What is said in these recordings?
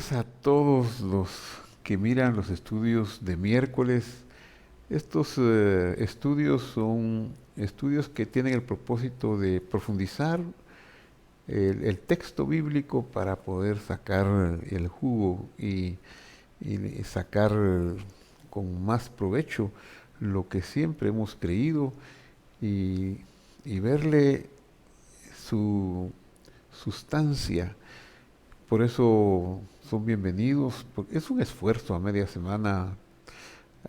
días a todos los que miran los estudios de miércoles. Estos estudios son estudios que tienen el propósito de profundizar el texto bíblico para poder sacar el jugo y sacar con más provecho lo que siempre hemos creído y, y verle su sustancia. Por eso son bienvenidos, porque es un esfuerzo a media semana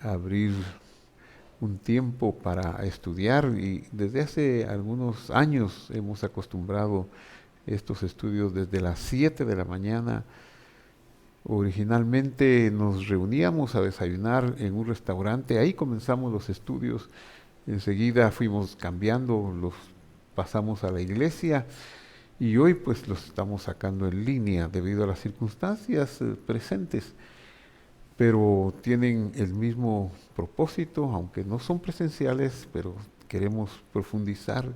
abrir un tiempo para estudiar y desde hace algunos años hemos acostumbrado estos estudios desde las 7 de la mañana. Originalmente nos reuníamos a desayunar en un restaurante, ahí comenzamos los estudios, enseguida fuimos cambiando, los pasamos a la iglesia y hoy pues los estamos sacando en línea debido a las circunstancias presentes, pero tienen el mismo propósito, aunque no son presenciales, pero queremos profundizar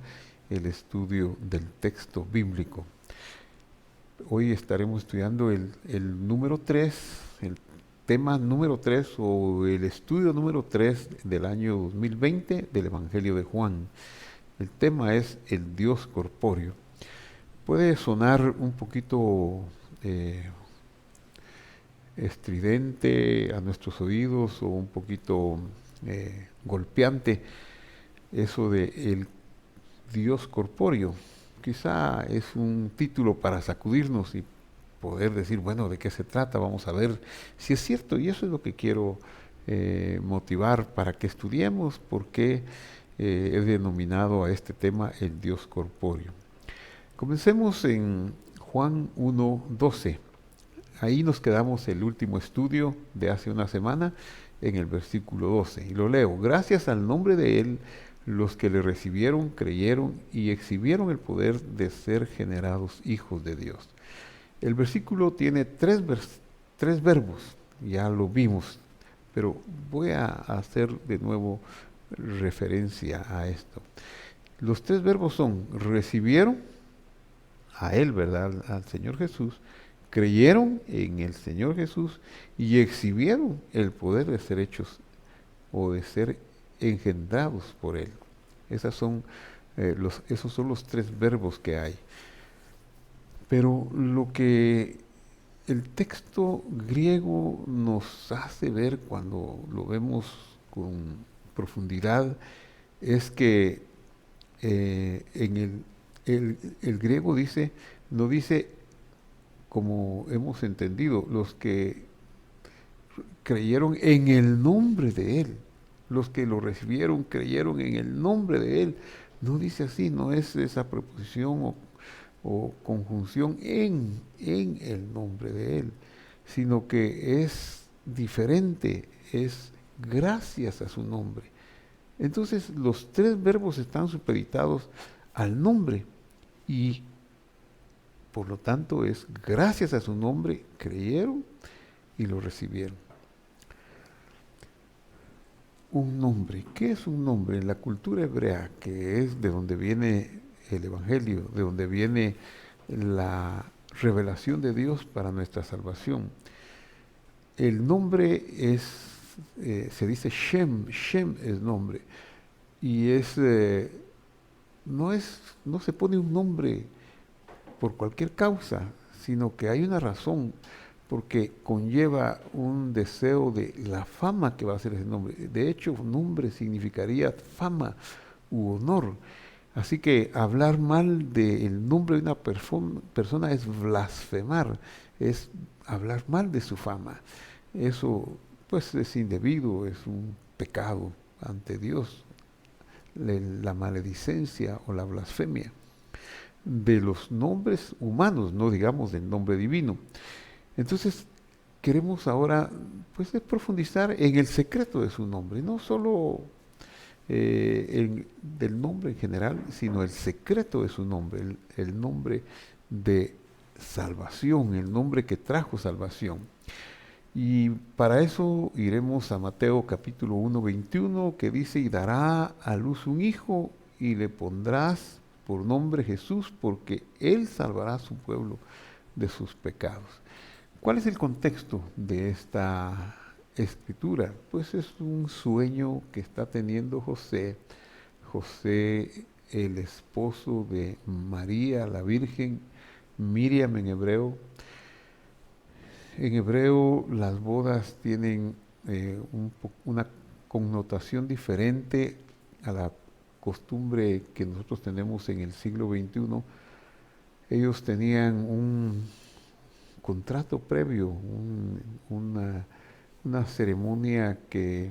el estudio del texto bíblico. Hoy estaremos estudiando el número 3, el tema número 3 o el estudio número 3 del año 2020 del Evangelio de Juan. El tema es el Dios corpóreo. Puede sonar un poquito estridente a nuestros oídos o un poquito golpeante eso de el Dios corpóreo. Quizá es un título para sacudirnos y poder decir, bueno, ¿de qué se trata? Vamos a ver si es cierto. Y eso es lo que quiero motivar para que estudiemos por qué he denominado a este tema el Dios corpóreo. Comencemos en Juan 1:12. Ahí nos quedamos el último estudio de hace una semana en el versículo 12. Y lo leo. Gracias al nombre de Él, los que le recibieron, creyeron y exhibieron el poder de ser generados hijos de Dios. El versículo tiene tres verbos, ya lo vimos, pero voy a hacer de nuevo referencia a esto. Los tres verbos son recibieron a Él, ¿verdad? Al Señor Jesús, creyeron en el Señor Jesús y exhibieron el poder de ser hechos o de ser engendrados por Él. Esos son los tres verbos que hay. Pero lo que el texto griego nos hace ver cuando lo vemos con profundidad es que en el griego dice, no dice como hemos entendido, los que creyeron en el nombre de Él, los que lo recibieron creyeron en el nombre de Él. No dice así, no es esa preposición o conjunción en el nombre de Él, sino que es diferente, es gracias a su nombre. Entonces los tres verbos están supeditados al nombre y por lo tanto es gracias a su nombre creyeron y lo recibieron. Un nombre. ¿Qué es un nombre? En la cultura hebrea, que es de donde viene el Evangelio, de donde viene la revelación de Dios para nuestra salvación. El nombre se dice Shem, Shem es nombre, y no se pone un nombre por cualquier causa, sino que hay una razón, porque conlleva un deseo de la fama que va a ser ese nombre. De hecho, nombre significaría fama u honor. Así que hablar mal del nombre de una persona es blasfemar, es hablar mal de su fama. Eso pues es indebido, es un pecado ante Dios, la maledicencia o la blasfemia de los nombres humanos, no digamos del nombre divino. Entonces, queremos ahora pues profundizar en el secreto de su nombre, no solo del nombre en general, sino el secreto de su nombre, el nombre de salvación, el nombre que trajo salvación. Y para eso iremos a Mateo capítulo 1:21, que dice, y dará a luz un hijo y le pondrás por nombre Jesús, porque él salvará a su pueblo de sus pecados. ¿Cuál es el contexto de esta escritura? Pues es un sueño que está teniendo José. José, el esposo de María, la Virgen, Miriam en hebreo. En hebreo las bodas tienen una connotación diferente a la costumbre que nosotros tenemos en el siglo XXI. Ellos tenían un contrato previo, una ceremonia que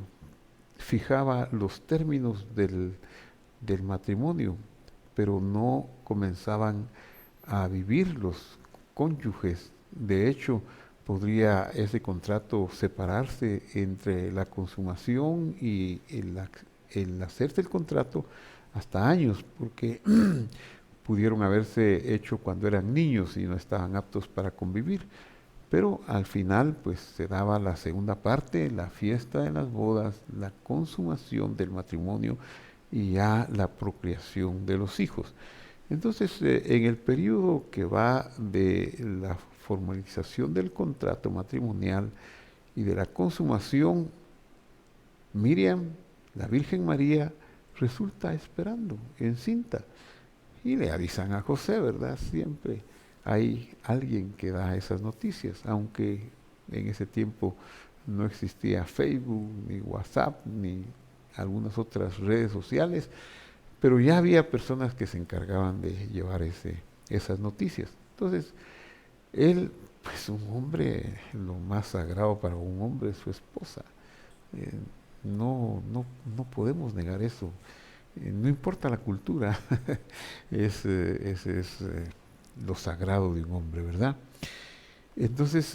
fijaba los términos del matrimonio, pero no comenzaban a vivir los cónyuges. De hecho, podría ese contrato separarse entre la consumación y el hacerse el contrato hasta años, porque pudieron haberse hecho cuando eran niños y no estaban aptos para convivir. Pero al final pues se daba la segunda parte, la fiesta de las bodas, la consumación del matrimonio y ya la procreación de los hijos. Entonces, en el periodo que va de la formalización del contrato matrimonial y de la consumación, Miriam, la Virgen María, resulta esperando, encinta. Y le avisan a José, ¿verdad? Siempre hay alguien que da esas noticias, aunque en ese tiempo no existía Facebook, ni WhatsApp, ni algunas otras redes sociales, pero ya había personas que se encargaban de llevar esas noticias. Entonces, él, pues un hombre, lo más sagrado para un hombre es su esposa. Eh, no podemos negar eso. No importa la cultura, ese es lo sagrado de un hombre, ¿verdad? Entonces,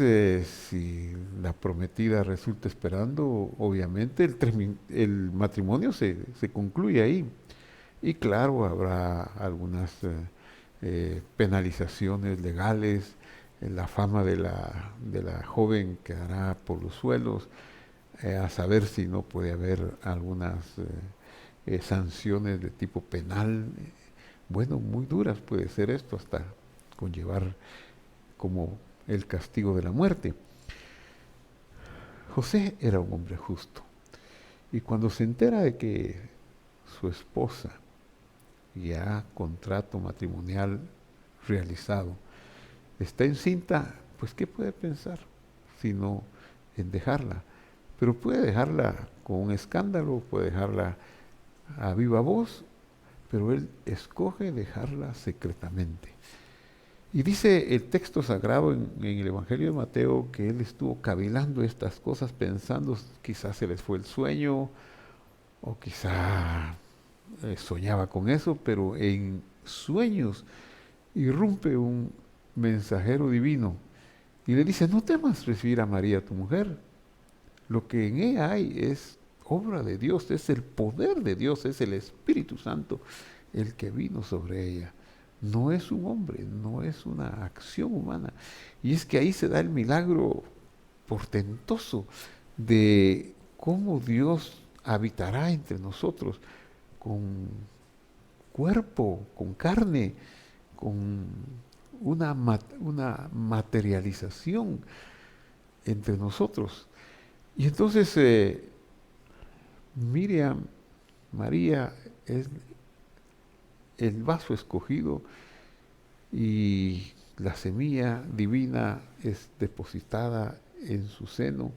si la prometida resulta esperando, obviamente el matrimonio se concluye ahí. Y claro, habrá algunas penalizaciones legales, la fama de la joven quedará por los suelos, a saber si no puede haber algunas sanciones de tipo penal. Bueno, muy duras puede ser esto, hasta conllevar como el castigo de la muerte. José era un hombre justo y cuando se entera de que su esposa, ya contrato matrimonial realizado, está encinta, pues ¿qué puede pensar sino en dejarla? Pero puede dejarla con un escándalo, puede dejarla a viva voz, pero él escoge dejarla secretamente. Y dice el texto sagrado en el Evangelio de Mateo que él estuvo cavilando estas cosas pensando, quizás se les fue el sueño o quizá soñaba con eso, pero en sueños irrumpe un mensajero divino y le dice, no temas recibir a María tu mujer, lo que en ella hay es obra de Dios, es el poder de Dios, es el Espíritu Santo el que vino sobre ella. No es un hombre, no es una acción humana. Y es que ahí se da el milagro portentoso de cómo Dios habitará entre nosotros con cuerpo, con carne, con una materialización entre nosotros. Y entonces Miriam, María, es el vaso escogido y la semilla divina es depositada en su seno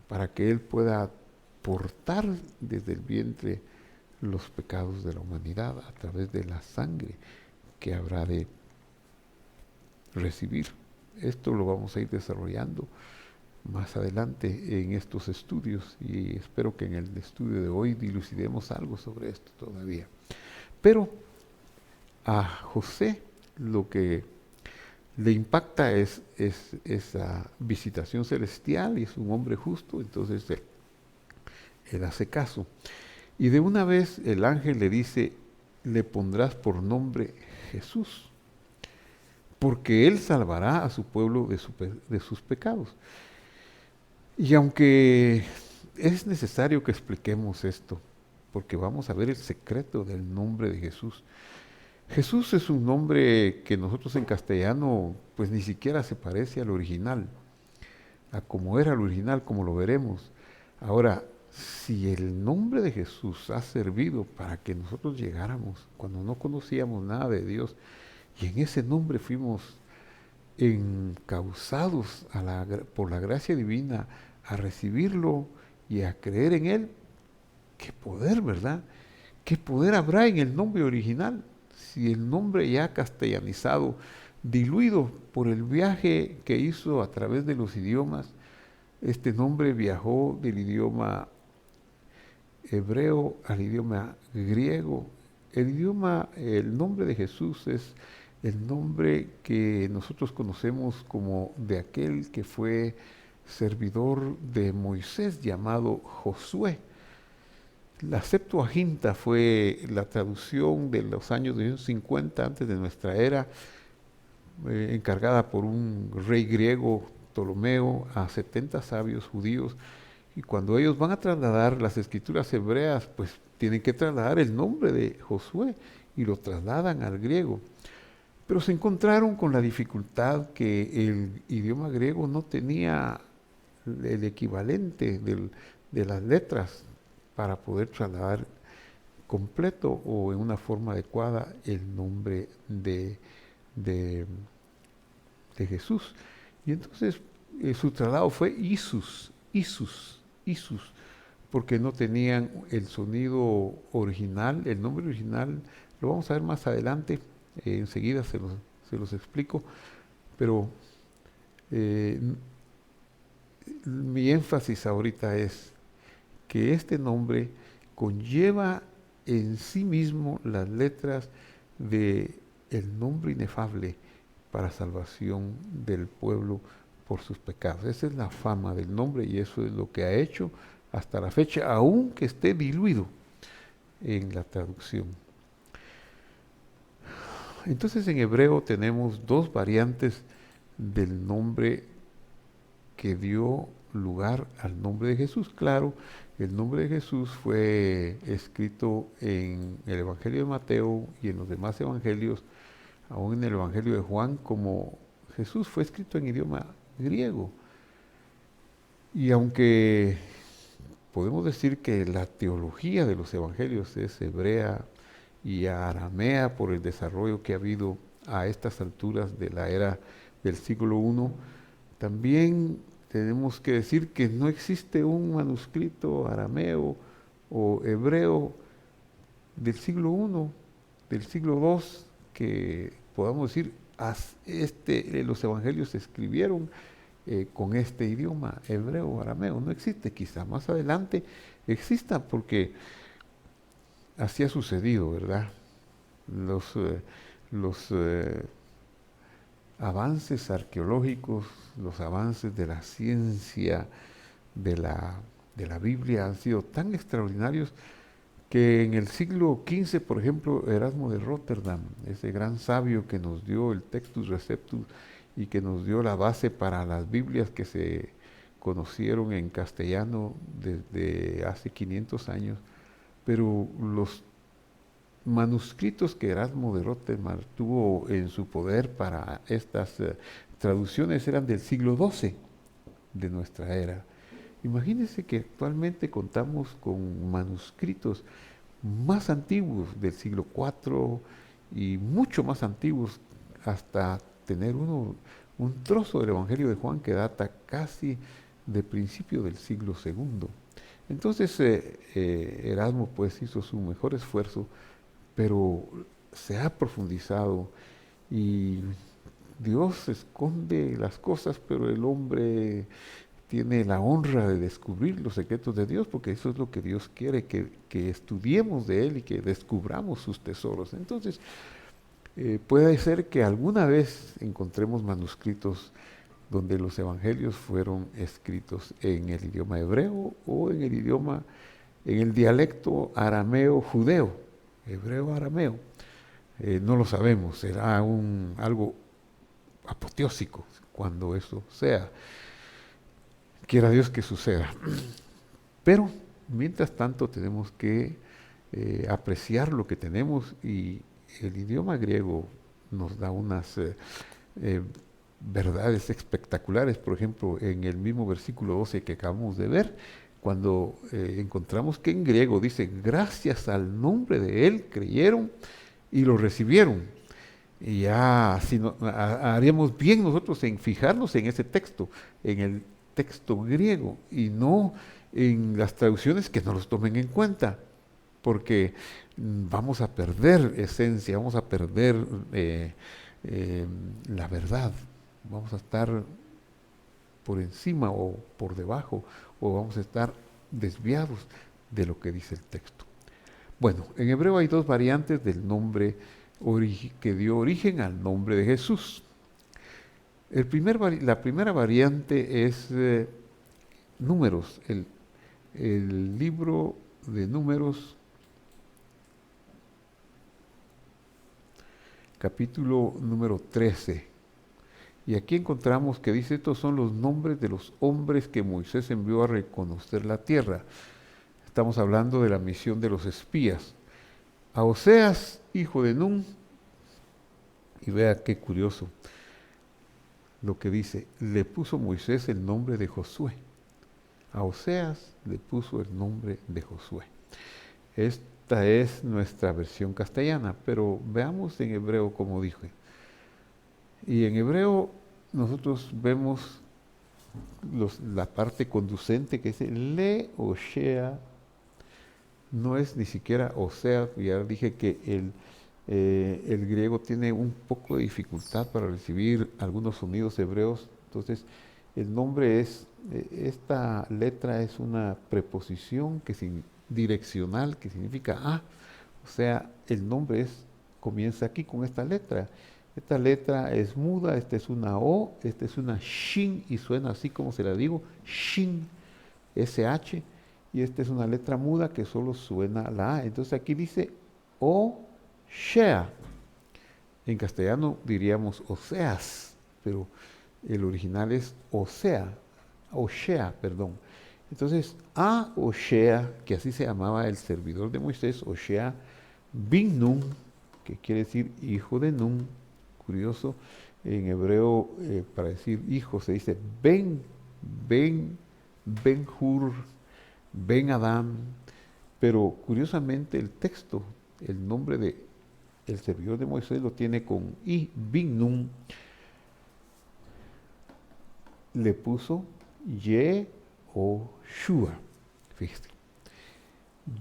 para que Él pueda portar desde el vientre los pecados de la humanidad a través de la sangre que habrá de recibir. Esto lo vamos a ir desarrollando más adelante en estos estudios y espero que en el estudio de hoy dilucidemos algo sobre esto todavía. Pero a José lo que le impacta es esa visitación celestial y es un hombre justo, entonces él hace caso. Y de una vez el ángel le dice, le pondrás por nombre Jesús, porque él salvará a su pueblo de sus pecados. Y aunque es necesario que expliquemos esto, porque vamos a ver el secreto del nombre de Jesús. Jesús es un nombre que nosotros en castellano pues ni siquiera se parece al original. a como era el original, como lo veremos. Ahora, si el nombre de Jesús ha servido para que nosotros llegáramos cuando no conocíamos nada de Dios, y en ese nombre fuimos encausados por la gracia divina a recibirlo y a creer en Él, qué poder, ¿verdad? ¿Qué poder habrá en el nombre original? Si el nombre ya castellanizado, diluido por el viaje que hizo a través de los idiomas, este nombre viajó del idioma hebreo al idioma griego. El nombre de Jesús es el nombre que nosotros conocemos como de aquel que fue servidor de Moisés llamado Josué. La Septuaginta fue la traducción de los años 250 antes de nuestra era, encargada por un rey griego, Ptolomeo, a 70 sabios judíos. Y cuando ellos van a trasladar las escrituras hebreas, pues tienen que trasladar el nombre de Josué y lo trasladan al griego. Pero se encontraron con la dificultad que el idioma griego no tenía el equivalente de las letras para poder trasladar completo o en una forma adecuada el nombre de, de Jesús. Y entonces su traslado fue Isus, Isus, Isus, porque no tenían el sonido original, el nombre original, lo vamos a ver más adelante, enseguida se los explico, pero eh, mi énfasis ahorita es que este nombre conlleva en sí mismo las letras de el nombre inefable para salvación del pueblo por sus pecados. Esa es la fama del nombre y eso es lo que ha hecho hasta la fecha, aunque esté diluido en la traducción. Entonces en hebreo tenemos dos variantes del nombre que dio lugar al nombre de Jesús. Claro, el nombre de Jesús fue escrito en el Evangelio de Mateo y en los demás evangelios, aún en el Evangelio de Juan, como Jesús fue escrito en idioma griego. Y aunque podemos decir que la teología de los evangelios es hebrea y aramea por el desarrollo que ha habido a estas alturas de la era del siglo I, también tenemos que decir que no existe un manuscrito arameo o hebreo del siglo I, del siglo II, que podamos decir, los evangelios se escribieron con este idioma hebreo o arameo. No existe, quizá más adelante exista, porque así ha sucedido, ¿verdad? Los avances arqueológicos, los avances de la ciencia, de la Biblia han sido tan extraordinarios que en el siglo XV, por ejemplo, Erasmo de Rotterdam, ese gran sabio que nos dio el Textus Receptus y que nos dio la base para las Biblias que se conocieron en castellano desde hace 500 años, pero los manuscritos que Erasmo de Rotterdam tuvo en su poder para estas traducciones eran del siglo XII de nuestra era. Imagínense que actualmente contamos con manuscritos más antiguos del siglo IV y mucho más antiguos, hasta tener un trozo del Evangelio de Juan que data casi de principio del siglo II. Entonces Erasmo pues hizo su mejor esfuerzo, pero se ha profundizado y Dios esconde las cosas, pero el hombre tiene la honra de descubrir los secretos de Dios, porque eso es lo que Dios quiere, que estudiemos de Él y que descubramos sus tesoros. Entonces, puede ser que alguna vez encontremos manuscritos donde los evangelios fueron escritos en el idioma hebreo o en el dialecto arameo judeo, hebreo arameo. No lo sabemos, será algo apoteósico cuando eso sea. Quiera Dios que suceda. Pero, mientras tanto, tenemos que apreciar lo que tenemos y el idioma griego nos da unas verdades espectaculares. Por ejemplo, en el mismo versículo 12 que acabamos de ver, cuando encontramos que en griego dice, gracias al nombre de Él creyeron y lo recibieron. Y ya si no, haríamos bien nosotros en fijarnos en ese texto, en el texto griego, y no en las traducciones que no los tomen en cuenta, porque vamos a perder esencia, vamos a perder la verdad, vamos a estar por encima o por debajo, o vamos a estar desviados de lo que dice el texto. Bueno, en hebreo hay dos variantes del nombre que dio origen al nombre de Jesús. La primera variante es Números, el libro de Números, capítulo número 13. Y aquí encontramos que dice, estos son los nombres de los hombres que Moisés envió a reconocer la tierra. Estamos hablando de la misión de los espías. A Oseas, hijo de Nun, y vea qué curioso lo que dice, le puso Moisés el nombre de Josué. A Oseas le puso el nombre de Josué. Esta es nuestra versión castellana, pero veamos en hebreo como dije. Y en hebreo nosotros vemos la parte conducente que dice le Oshea, no es ni siquiera Osea. Ya dije que el griego tiene un poco de dificultad para recibir algunos sonidos hebreos, entonces el nombre es, esta letra es una preposición direccional que significa o sea, el nombre comienza aquí con esta letra. Esta letra es muda, esta es una O, esta es una Shin y suena así como se la digo, Shin, SH, y esta es una letra muda que solo suena la A. Entonces aquí dice O-Shea. En castellano diríamos Oseas, pero el original es Oshea, perdón. Entonces, Oshea, que así se llamaba el servidor de Moisés, Oshea bin Nun, que quiere decir hijo de Nun. Curioso, en hebreo para decir hijo se dice Ben Hur, Ben Adán, pero curiosamente el texto, el nombre de el servidor de Moisés lo tiene con I, bin Nun, le puso Yehoshua, fíjate,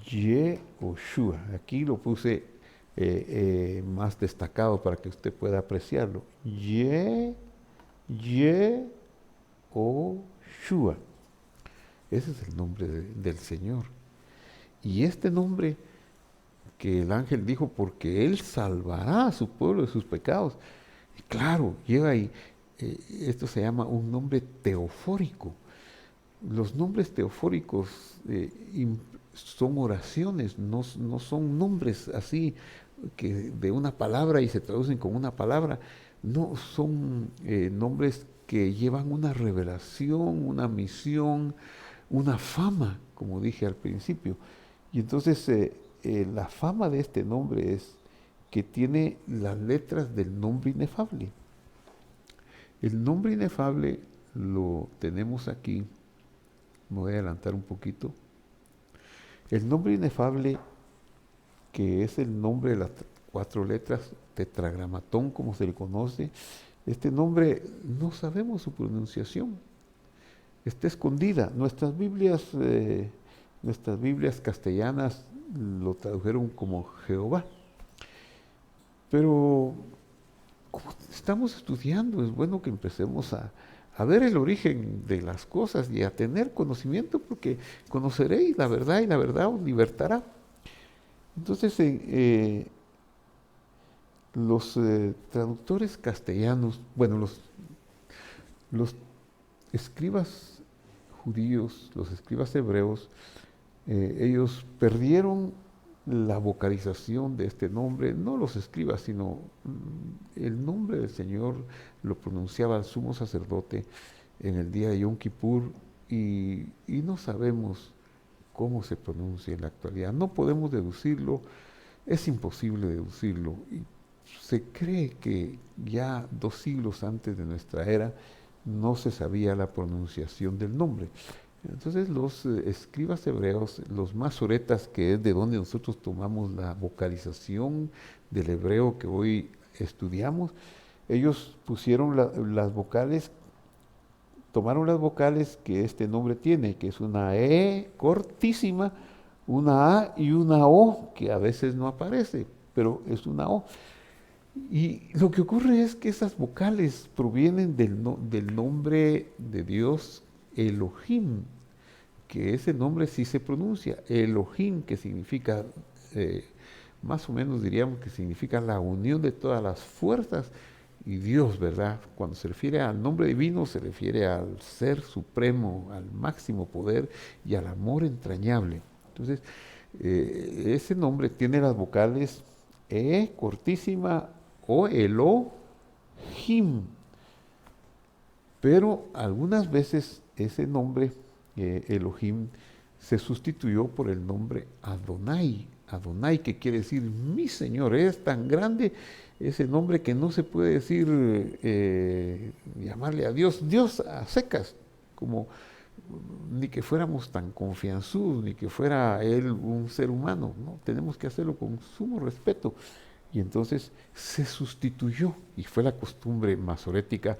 Yehoshua, aquí lo puse más destacado para que usted pueda apreciarlo. Yehoshua. Ese es el nombre del Señor. Y este nombre que el ángel dijo, porque Él salvará a su pueblo de sus pecados. Y claro, lleva ahí, esto se llama un nombre teofórico. Los nombres teofóricos son oraciones, no son nombres así que de una palabra y se traducen con una palabra. No, son nombres que llevan una revelación, una misión, una fama, como dije al principio. Y entonces la fama de este nombre es que tiene las letras del nombre inefable. El nombre inefable lo tenemos aquí. Me voy a adelantar un poquito. El nombre inefable, que es el nombre de las 4 letras, tetragramatón como se le conoce, este nombre no sabemos su pronunciación. Está escondida. Nuestras Biblias castellanas lo tradujeron como Jehová. Pero como estamos estudiando, es bueno que empecemos a ver el origen de las cosas y a tener conocimiento, porque conoceréis la verdad y la verdad os libertará. Entonces, los traductores castellanos, bueno, los escribas judíos, los escribas hebreos, ellos perdieron la vocalización de este nombre, no los escribas, sino el nombre del Señor lo pronunciaba el sumo sacerdote en el día de Yom Kippur y no sabemos cómo se pronuncia en la actualidad. No podemos deducirlo, es imposible deducirlo. se cree que ya 2 siglos antes de nuestra era no se sabía la pronunciación del nombre. Entonces los escribas hebreos, los masoretas, que es de donde nosotros tomamos la vocalización del hebreo que hoy estudiamos, ellos pusieron las vocales, tomaron las vocales que este nombre tiene, que es una E cortísima, una A y una O, que a veces no aparece, pero es una O. Y lo que ocurre es que esas vocales provienen del nombre de Dios Elohim, que ese nombre sí se pronuncia, Elohim, que significa, más o menos diríamos que significa la unión de todas las fuerzas, y Dios, ¿verdad? Cuando se refiere al nombre divino, se refiere al ser supremo, al máximo poder y al amor entrañable. Entonces, ese nombre tiene las vocales E cortísima o Elohim, pero algunas veces ese nombre Elohim se sustituyó por el nombre Adonai. Adonai, que quiere decir mi Señor. Es tan grande ese nombre que no se puede decir, llamarle a Dios, Dios a secas, como ni que fuéramos tan confianzudos, ni que fuera Él un ser humano, ¿no? Tenemos que hacerlo con sumo respeto. Y entonces se sustituyó, y fue la costumbre masorética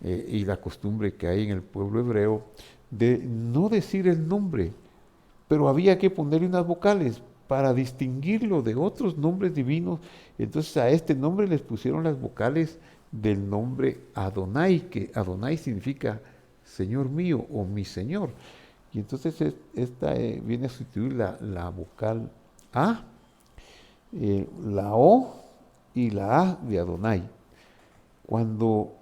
y la costumbre que hay en el pueblo hebreo de no decir el nombre, pero había que ponerle unas vocales para distinguirlo de otros nombres divinos. Entonces a este nombre les pusieron las vocales del nombre Adonai, que Adonai significa Señor mío o mi Señor. Y entonces esta viene a sustituir la vocal A, la O y la A de Adonai. Cuando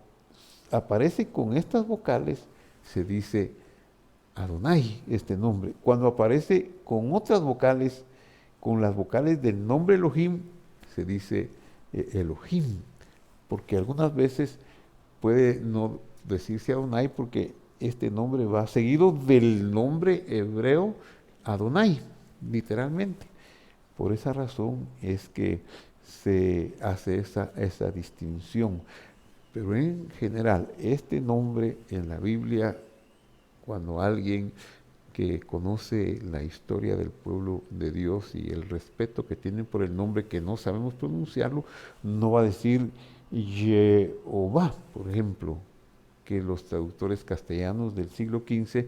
aparece con estas vocales, se dice Adonai, este nombre. Cuando aparece con otras vocales, con las vocales del nombre Elohim, se dice Elohim, porque algunas veces puede no decirse Adonai porque este nombre va seguido del nombre hebreo Adonai, literalmente. Por esa razón es que se hace esa distinción. Pero en general, este nombre en la Biblia, cuando alguien que conoce la historia del pueblo de Dios y el respeto que tienen por el nombre que no sabemos pronunciarlo, no va a decir Jehová, por ejemplo, que los traductores castellanos del siglo XV,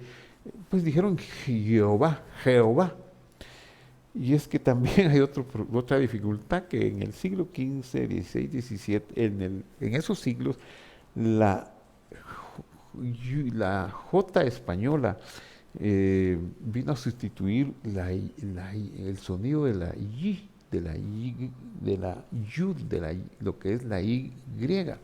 pues dijeron Jehová, Jehová. Y es que también hay otra dificultad, que en el siglo XV, XVI, XVII, en esos siglos, la J española vino a sustituir el sonido de la Y, Yud, lo que es la Y griega.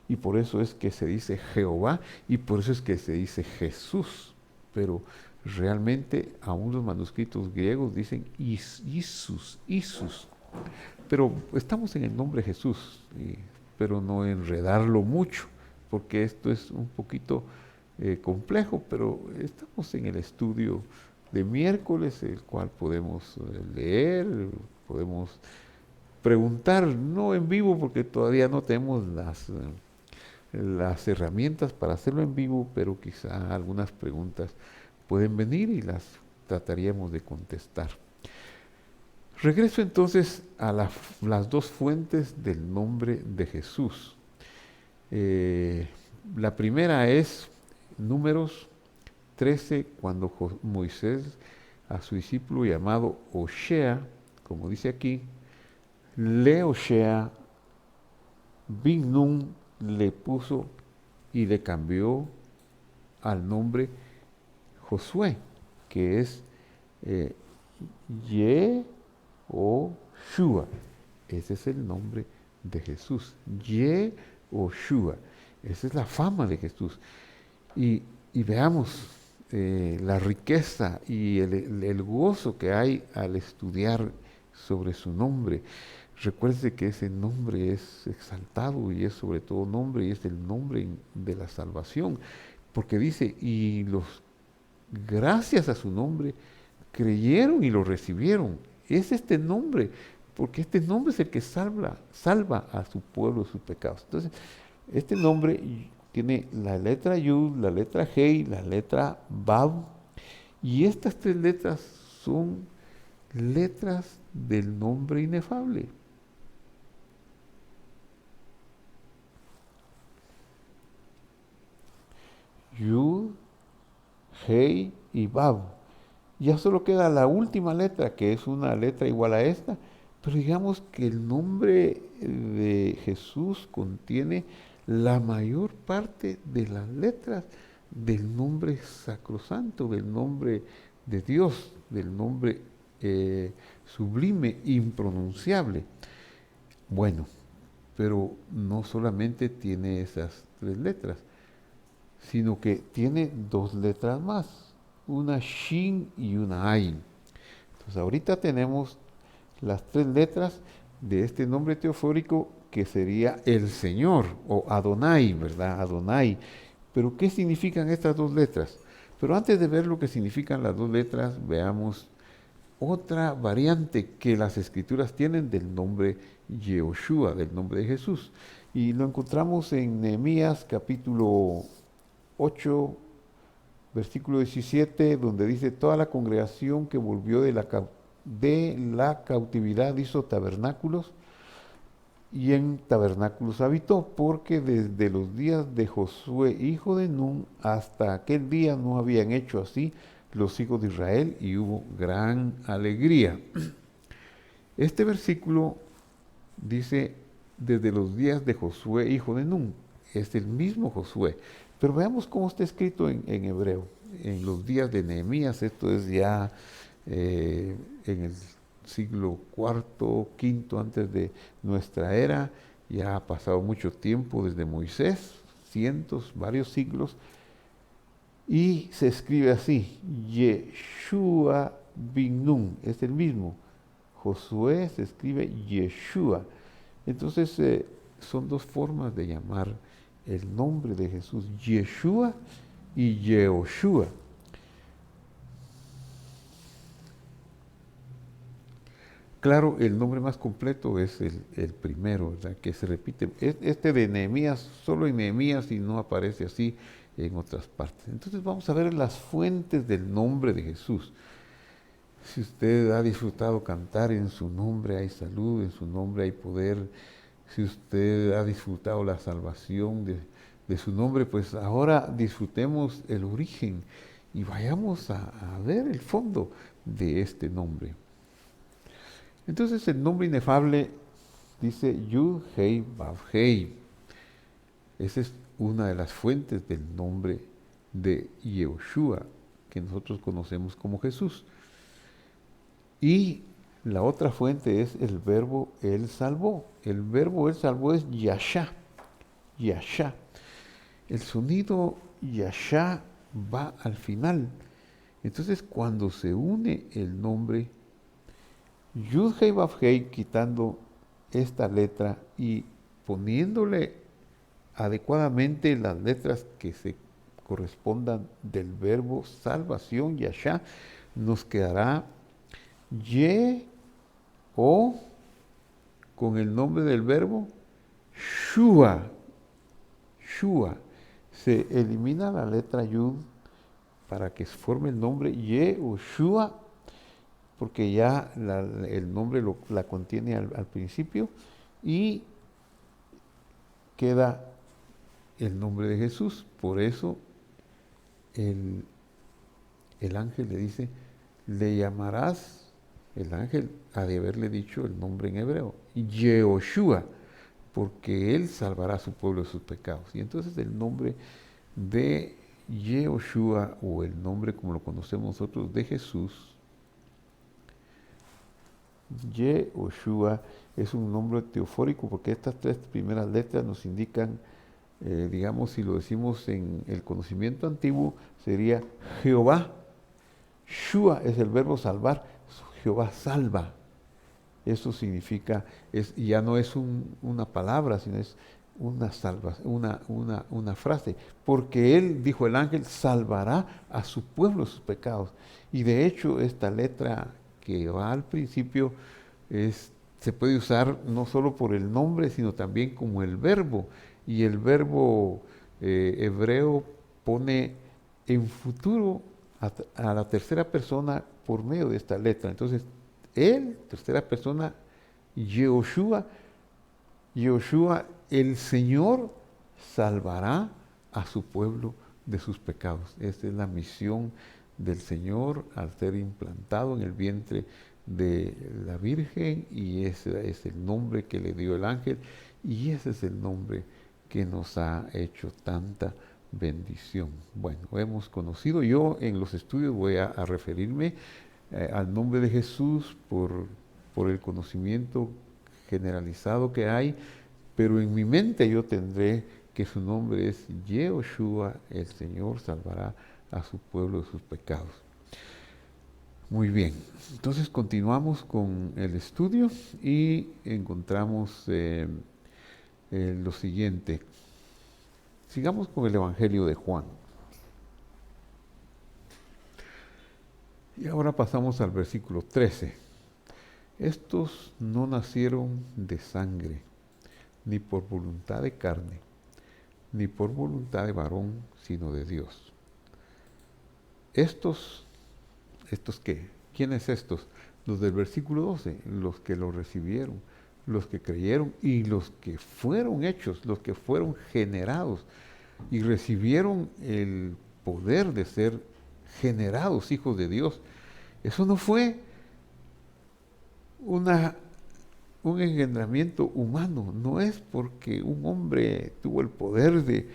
Y por eso es que se dice Jehová y por eso es que se dice Jesús. Pero realmente aún los manuscritos griegos dicen Isus. Pero estamos en el nombre Jesús, pero no enredarlo mucho, porque esto es un poquito complejo, pero estamos en el estudio de miércoles, el cual podemos leer, podemos preguntar, no en vivo, porque todavía no tenemos las herramientas para hacerlo en vivo, pero quizá algunas preguntas pueden venir y las trataríamos de contestar. Regreso entonces a las dos fuentes del nombre de Jesús. La primera es Números 13, cuando Moisés a su discípulo llamado Oshea, como dice aquí, le Oshea, Bin Nun le puso y le cambió al nombre Josué, que es Yehoshua. Ese es el nombre de Jesús, Yehoshua. Esa es la fama de Jesús. Y veamos la riqueza y el gozo que hay al estudiar sobre su nombre. Recuerde que ese nombre es exaltado y es sobre todo nombre y es el nombre de la salvación. Porque dice, y gracias a su nombre, creyeron y lo recibieron. Es este nombre, porque este nombre es el que salva a su pueblo de sus pecados. Entonces, este nombre tiene la letra Yud, la letra Hei, la letra Vav, y estas tres letras son letras del nombre inefable. Yud, Hei y Vav. Ya solo queda la última letra, que es una letra igual a esta, pero digamos que el nombre de Jesús contiene la mayor parte de las letras del nombre sacrosanto, del nombre de Dios, del nombre sublime, impronunciable. Bueno, pero no solamente tiene esas tres letras, sino que tiene dos letras más, una Shin y una Ain. Entonces ahorita tenemos las tres letras de este nombre teofórico que sería el Señor o Adonai, ¿verdad? Adonai. Pero ¿qué significan estas dos letras? Pero antes de ver lo que significan las dos letras, veamos otra variante que las escrituras tienen del nombre Yehoshua, del nombre de Jesús. Y lo encontramos en Nehemías capítulo 8, versículo 17, donde dice, toda la congregación que volvió de la cautividad hizo tabernáculos y en tabernáculos habitó, porque desde los días de Josué, hijo de Nun, hasta aquel día no habían hecho así los hijos de Israel y hubo gran alegría. Este versículo dice, desde los días de Josué, hijo de Nun, es el mismo Josué. Pero veamos cómo está escrito en hebreo. En los días de Nehemías, esto es ya en el siglo IV, V antes de nuestra era, ya ha pasado mucho tiempo desde Moisés, cientos, varios siglos, y se escribe así, Yeshua bin Nun, es el mismo. Josué se escribe Yeshua. Entonces son dos formas de llamar el nombre de Jesús, Yeshua y Yehoshua. Claro, el nombre más completo es el primero, ¿verdad? Que se repite. Este de Nehemías, solo en Nehemías y no aparece así en otras partes. Entonces vamos a ver las fuentes del nombre de Jesús. Si usted ha disfrutado cantar en su nombre hay salud, en su nombre hay poder. Si usted ha disfrutado la salvación de su nombre, pues ahora disfrutemos el origen y vayamos a ver el fondo de este nombre. Entonces el nombre inefable dice Yud, Hei, Vav, Hei. Esa es una de las fuentes del nombre de Yehoshua, que nosotros conocemos como Jesús. Y la otra fuente es el verbo Él salvó. El verbo Él salvó es Yasha. Yasha. El sonido Yasha va al final. Entonces cuando se une el nombre Yud Hei Vav Hei, quitando esta letra y poniéndole adecuadamente las letras que se correspondan del verbo salvación, Yasha, nos quedará Ye o con el nombre del verbo Shua. Shua. Se elimina la letra Yud para que se forme el nombre Ye o Shua, porque ya el nombre la contiene al principio y queda el nombre de Jesús. Por eso el ángel le dice, le llamarás, el ángel ha de haberle dicho el nombre en hebreo, Yehoshua, porque él salvará a su pueblo de sus pecados. Y entonces el nombre de Yehoshua, o el nombre como lo conocemos nosotros de Jesús, Yehoshua, es un nombre teofórico porque estas tres primeras letras nos indican, digamos, si lo decimos en el conocimiento antiguo, sería Jehová. Shua es el verbo salvar, Jehová salva. Eso significa, ya no es una palabra, sino es una una frase. Porque él, dijo el ángel, salvará a su pueblo de sus pecados. Y de hecho, esta letra que va al principio es se puede usar no solo por el nombre, sino también como el verbo. Y el verbo hebreo pone en futuro a la tercera persona por medio de esta letra. Entonces, él, tercera persona, Yehoshua, Yehoshua, el Señor salvará a su pueblo de sus pecados. Esta es la misión del Señor al ser implantado en el vientre de la Virgen, y ese es el nombre que le dio el ángel, y ese es el nombre que nos ha hecho tanta bendición. Bueno, hemos conocido, yo en los estudios voy a referirme al nombre de Jesús por el conocimiento generalizado que hay, pero en mi mente yo tendré que su nombre es Yehoshua, el Señor salvará a su pueblo de sus pecados. Muy bien, entonces continuamos con el estudio y encontramos lo siguiente. Sigamos con el Evangelio de Juan. Y ahora pasamos al versículo 13. Estos no nacieron de sangre, ni por voluntad de carne, ni por voluntad de varón, sino de Dios. ¿Estos qué? ¿Quiénes estos? Los del versículo 12, los que lo recibieron, los que creyeron y los que fueron hechos, los que fueron generados y recibieron el poder de ser generados hijos de Dios. Eso no fue un engendramiento humano, no es porque un hombre tuvo el poder de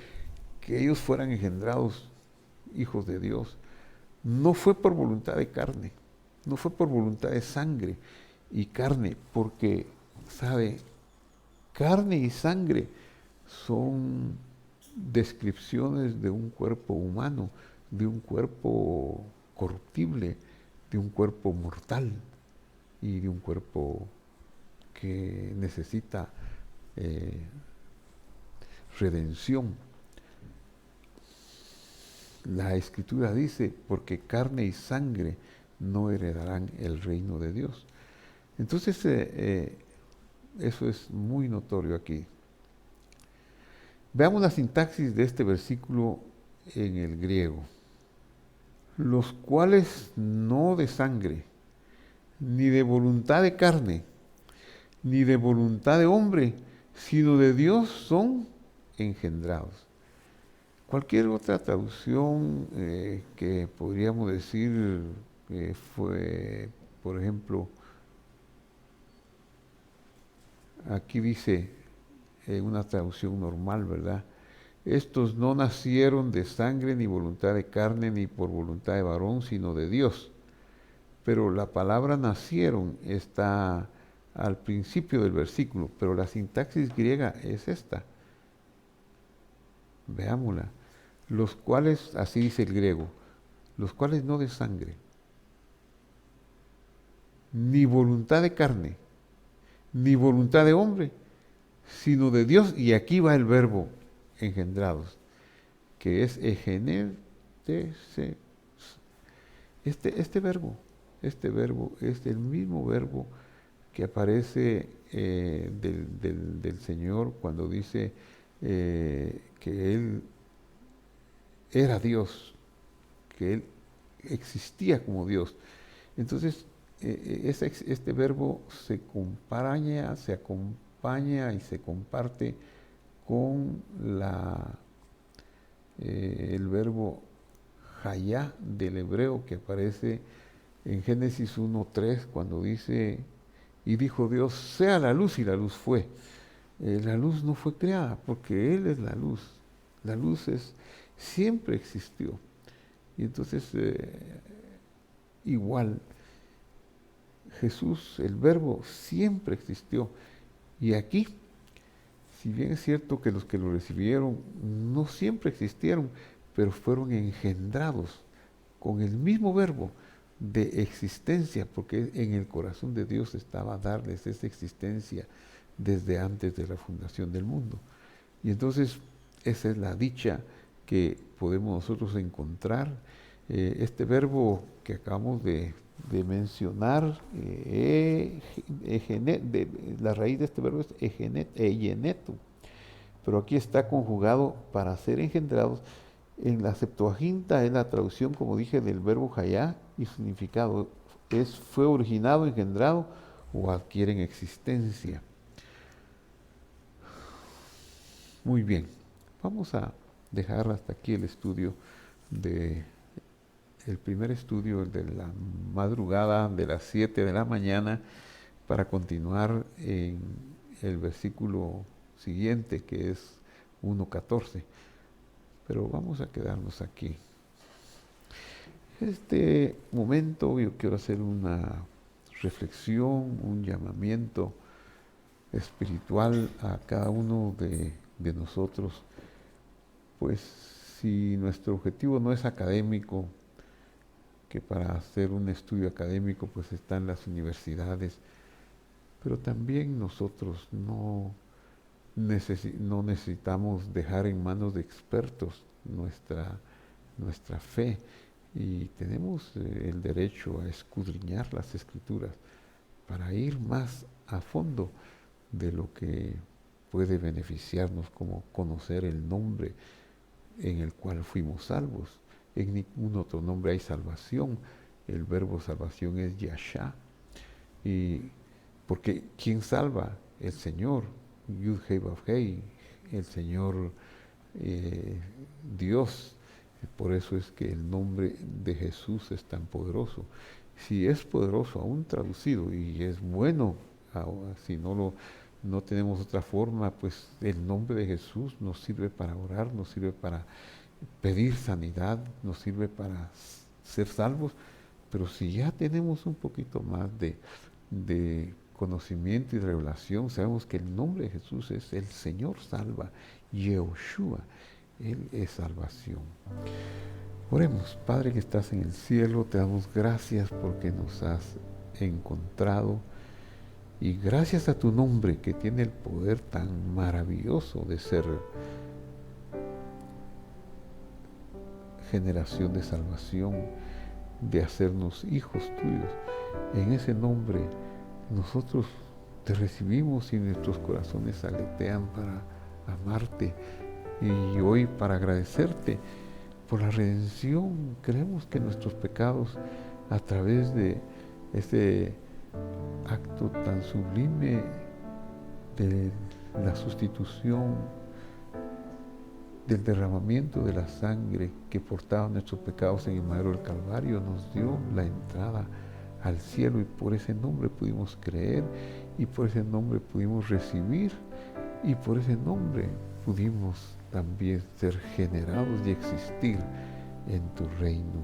que ellos fueran engendrados hijos de Dios. No fue por voluntad de carne, no fue por voluntad de sangre y carne, porque, ¿sabe? Carne y sangre son descripciones de un cuerpo humano, de un cuerpo corruptible, de un cuerpo mortal y de un cuerpo que necesita redención. La Escritura dice, porque carne y sangre no heredarán el reino de Dios. Entonces, eso es muy notorio aquí. Veamos la sintaxis de este versículo en el griego. Los cuales no de sangre, ni de voluntad de carne, ni de voluntad de hombre, sino de Dios son engendrados. Cualquier otra traducción que podríamos decir fue, por ejemplo, aquí dice una traducción normal, ¿verdad? Estos no nacieron de sangre, ni voluntad de carne, ni por voluntad de varón, sino de Dios. Pero la palabra nacieron está al principio del versículo, pero la sintaxis griega es esta. Veámosla. Los cuales, así dice el griego, los cuales no de sangre, ni voluntad de carne, ni voluntad de hombre, sino de Dios. Y aquí va el verbo engendrados, que es egenerse. Este verbo es el mismo verbo que aparece del Señor cuando dice que Él era Dios, que Él existía como Dios. Entonces, este verbo se acompaña y se comparte con el verbo hayá del hebreo que aparece en Génesis 1:3 cuando dice, y dijo Dios, sea la luz, y la luz fue. La luz no fue creada porque Él es la luz. La luz siempre existió. Y entonces, igual, Jesús, el verbo, siempre existió. Y aquí, si bien es cierto que los que lo recibieron no siempre existieron, pero fueron engendrados con el mismo verbo de existencia, porque en el corazón de Dios estaba darles esa existencia desde antes de la fundación del mundo. Y entonces esa es la dicha que podemos nosotros encontrar. Este verbo que acabamos de de mencionar la raíz de este verbo es egeneto, pero aquí está conjugado para ser engendrados. En la Septuaginta es la traducción, como dije, del verbo hayá, y su significado fue originado, engendrado o adquieren existencia. Muy bien, vamos a dejar hasta aquí el estudio el primer estudio de la madrugada de las 7 de la mañana, para continuar en el versículo siguiente, que es 1:14. Pero vamos a quedarnos aquí. En este momento yo quiero hacer una reflexión, un llamamiento espiritual a cada uno de nosotros. Pues si nuestro objetivo no es académico, que para hacer un estudio académico pues están las universidades, pero también nosotros no necesitamos dejar en manos de expertos nuestra fe, y tenemos el derecho a escudriñar las Escrituras para ir más a fondo de lo que puede beneficiarnos, como conocer el nombre en el cual fuimos salvos. En ningún otro nombre hay salvación. El verbo salvación es Yashá. Y porque ¿quién salva? El Señor, Yud Hei Vav Hei, el Señor Dios. Por eso es que el nombre de Jesús es tan poderoso. Si es poderoso aún traducido, y es bueno, si no tenemos otra forma, pues el nombre de Jesús nos sirve para orar, nos sirve para pedir sanidad, nos sirve para ser salvos. Pero si ya tenemos un poquito más de conocimiento y revelación, sabemos que el nombre de Jesús es el Señor salva, Yehoshua, Él es salvación. Oremos. Padre que estás en el cielo, te damos gracias porque nos has encontrado, y gracias a tu nombre que tiene el poder tan maravilloso de ser generación de salvación, de hacernos hijos tuyos. En ese nombre nosotros te recibimos y nuestros corazones aletean para amarte, y hoy para agradecerte por la redención. Creemos que nuestros pecados, a través de este acto tan sublime de la sustitución, del derramamiento de la sangre que portaba nuestros pecados en el madero del Calvario, nos dio la entrada al cielo, y por ese nombre pudimos creer, y por ese nombre pudimos recibir, y por ese nombre pudimos también ser generados y existir en tu reino.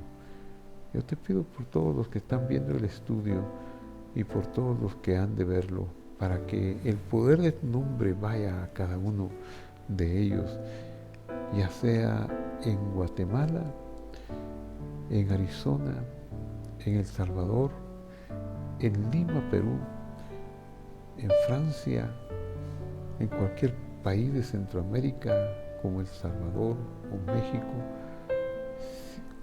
Yo te pido por todos los que están viendo el estudio y por todos los que han de verlo, para que el poder de tu nombre vaya a cada uno de ellos, ya sea en Guatemala, en Arizona, en El Salvador, en Lima, Perú, en Francia, en cualquier país de Centroamérica, como El Salvador o México,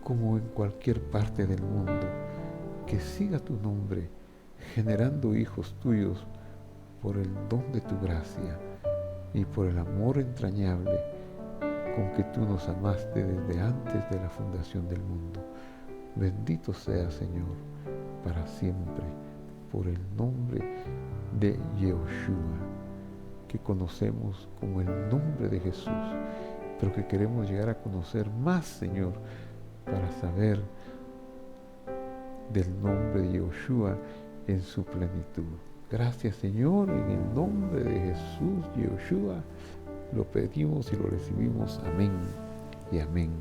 como en cualquier parte del mundo. Que siga tu nombre generando hijos tuyos por el don de tu gracia y por el amor entrañable con que tú nos amaste desde antes de la fundación del mundo. Bendito sea, Señor, para siempre, por el nombre de Yehoshua, que conocemos como el nombre de Jesús, pero que queremos llegar a conocer más, Señor, para saber del nombre de Yehoshua en su plenitud. Gracias, Señor, en el nombre de Jesús, Yehoshua, lo pedimos y lo recibimos. Amén y amén.